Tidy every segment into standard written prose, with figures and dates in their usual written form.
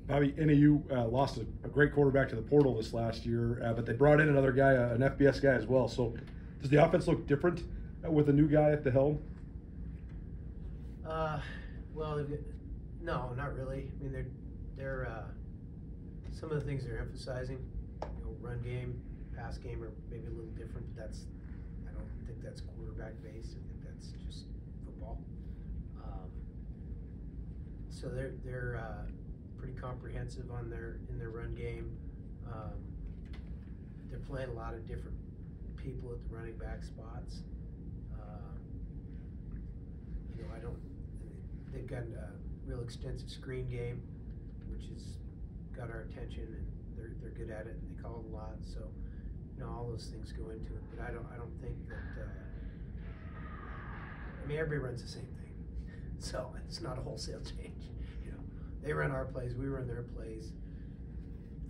Bobby, NAU lost a great quarterback to the portal this last year, but they brought in another guy, an FBS guy as well. So does the offense look different with a new guy at the helm? Well, no, not really. I mean, they're some of the things they're emphasizing, run game, pass game are maybe a little different, but I don't think that's quarterback based. I think that's just football. So they're pretty comprehensive in their run game. They're playing a lot of different people at the running back spots. They've got a real extensive screen game, which has got our attention, and they're good at it, and they call it a lot. So, all those things go into it. But I don't think that. I mean, everybody runs the same thing, so it's not a wholesale change. They run our plays, we run their plays.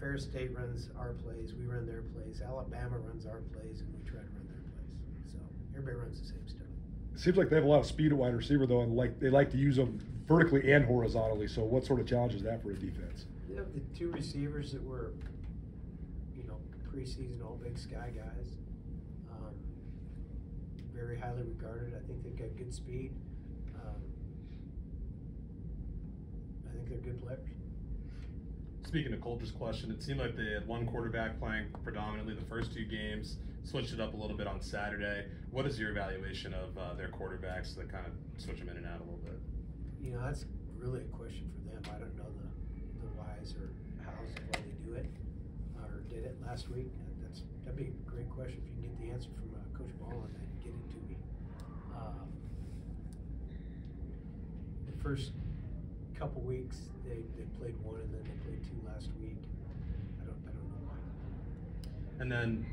Ferris State runs our plays, we run their plays. Alabama runs our plays, and we try to run their plays. So everybody runs the same stuff. It seems like they have a lot of speed at wide receiver, though, and they like to use them vertically and horizontally. So what sort of challenge is that for a defense? They have the two receivers that were, preseason All Big Sky guys. Very highly regarded. I think they've got good speed. I think they're good players. Speaking of Colter's question, it seemed like they had one quarterback playing predominantly the first two games, switched it up a little bit on Saturday. What is your evaluation of their quarterbacks that kind of switch them in and out a little bit? That's really a question for them. I don't know the whys or hows of why they do it or did it last week. That'd be a great question. If you can get the answer from Coach Ballin, then get it to me. The first couple weeks they played one, and then they played two last week. I don't know why. And then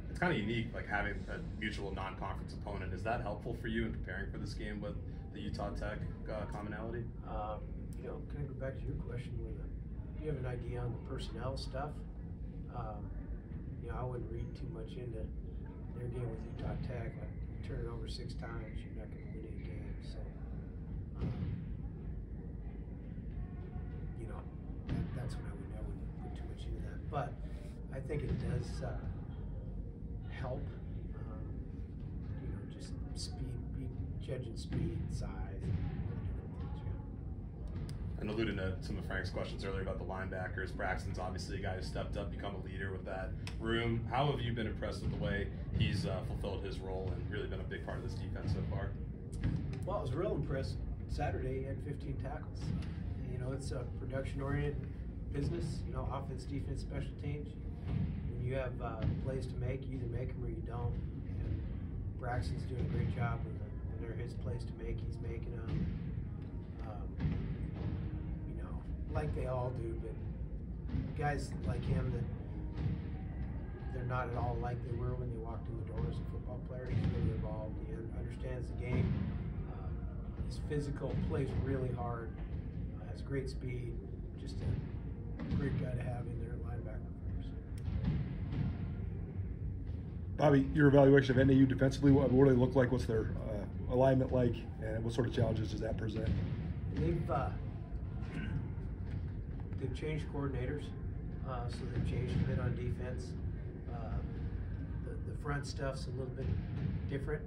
it's kind of unique, like having a mutual non-conference opponent. Is that helpful for you in preparing for this game with the Utah Tech commonality? Kind of go back to your question, do you have an idea on the personnel stuff? I wouldn't read too much into their game with Utah Tech. You turn it over 6 times, you're not going to win any games. So, that's what I wouldn't put too much into that. But I think it does help. Just speed, judging speed, size, and alluding to some of Frank's questions earlier about the linebackers, Braxton's obviously a guy who stepped up, become a leader with that room. How have you been impressed with the way he's fulfilled his role and really been a big part of this defense so far? Well, I was real impressed. Saturday he had 15 tackles. It's a production-oriented business. Offense, defense, special teams. When you have plays to make, you either make them or you don't. And Braxton's doing a great job when they're his plays to make. He's making them. Like they all do, but guys like him that they're not at all like they were when they walked in the door as a football player. He's really evolved. He understands the game. He's physical, plays really hard, has great speed. Just a great guy to have in there at linebacker for us. Bobby, your evaluation of NAU defensively, what do they look like? What's their alignment like, and what sort of challenges does that present? They've changed coordinators, so they've changed a bit on defense. The front stuff's a little bit different.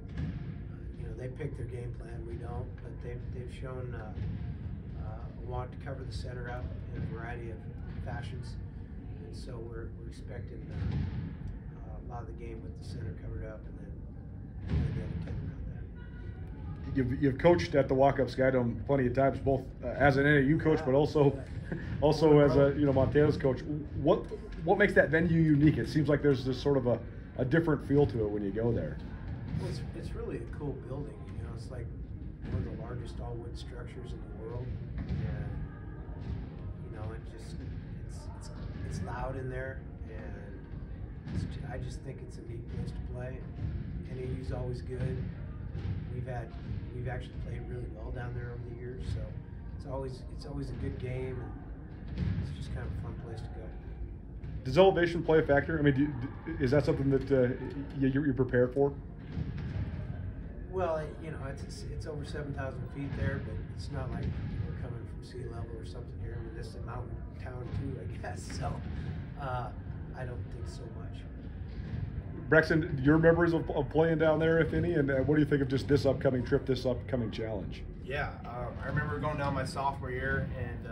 They pick their game plan, we don't, but they've shown a want to cover the center up in a variety of fashions, and so we're expecting a lot of the game with the center covered up, and then the other 10 around that. You've coached at the Walk-Up Skydome plenty of times, both as an NAU coach, but also as a Montana's coach. What makes that venue unique? It seems like there's this sort of a different feel to it when you go there. Well, it's really a cool building. It's like one of the largest all-wood structures in the world, and it's loud in there, and I just think it's a neat place to play. NAU's always good. We've actually played really well down there over the years, so it's always a good game, and it's just kind of a fun place to go. Does elevation play a factor? I mean, is that something that you're prepared for? Well, it's over 7,000 feet there, but it's not like we're coming from sea level or something here. I mean, this is a mountain town too, I guess. So I don't think so much. Brexton, your memories of playing down there, if any, and what do you think of just this upcoming trip, this upcoming challenge? Yeah, I remember going down my sophomore year, and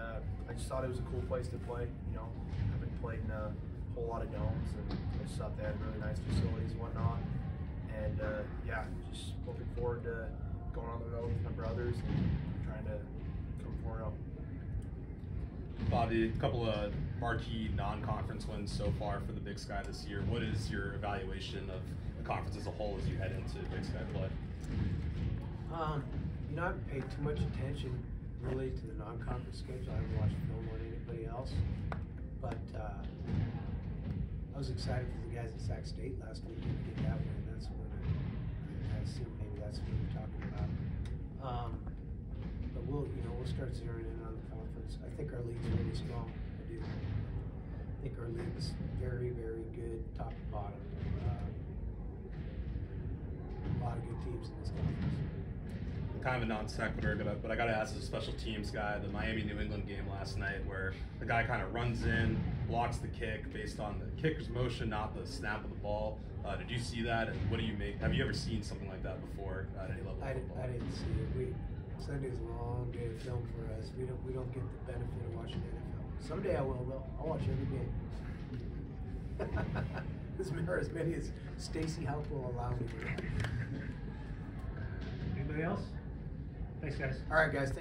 I just thought it was a cool place to play. You know, I haven't played in a whole lot of domes, and I just thought they had really nice facilities and whatnot. And yeah, just looking forward to going on the road with my brothers and trying to come 4-0. Bobby, a couple of marquee non-conference wins so far for the Big Sky this year. What is your evaluation of the conference as a whole as you head into Big Sky play? You know, I haven't paid too much attention really to the non-conference schedule. I haven't watched film on anybody else, but I was excited for the guys at Sac State last week to get that win. That's when I assume maybe that's what you're talking about. But we'll start zeroing in on the conference. I think our league's really strong. I do. I think our league's very, very good, top to bottom. A lot of good teams in this conference. Kind of a non sequitur, but I got to ask as a special teams guy, the Miami-New England game last night where the guy kind of runs in, blocks the kick based on the kicker's motion, not the snap of the ball. Did you see that, and what do you make? Have you ever seen something like that before at any level? I didn't see it. Sunday's a long day of film for us. We don't get the benefit of watching NFL. Someday I will though. I'll watch every game. As many as Stacy Hauck will allow me to watch. Anybody else? Thanks, guys. All right, guys.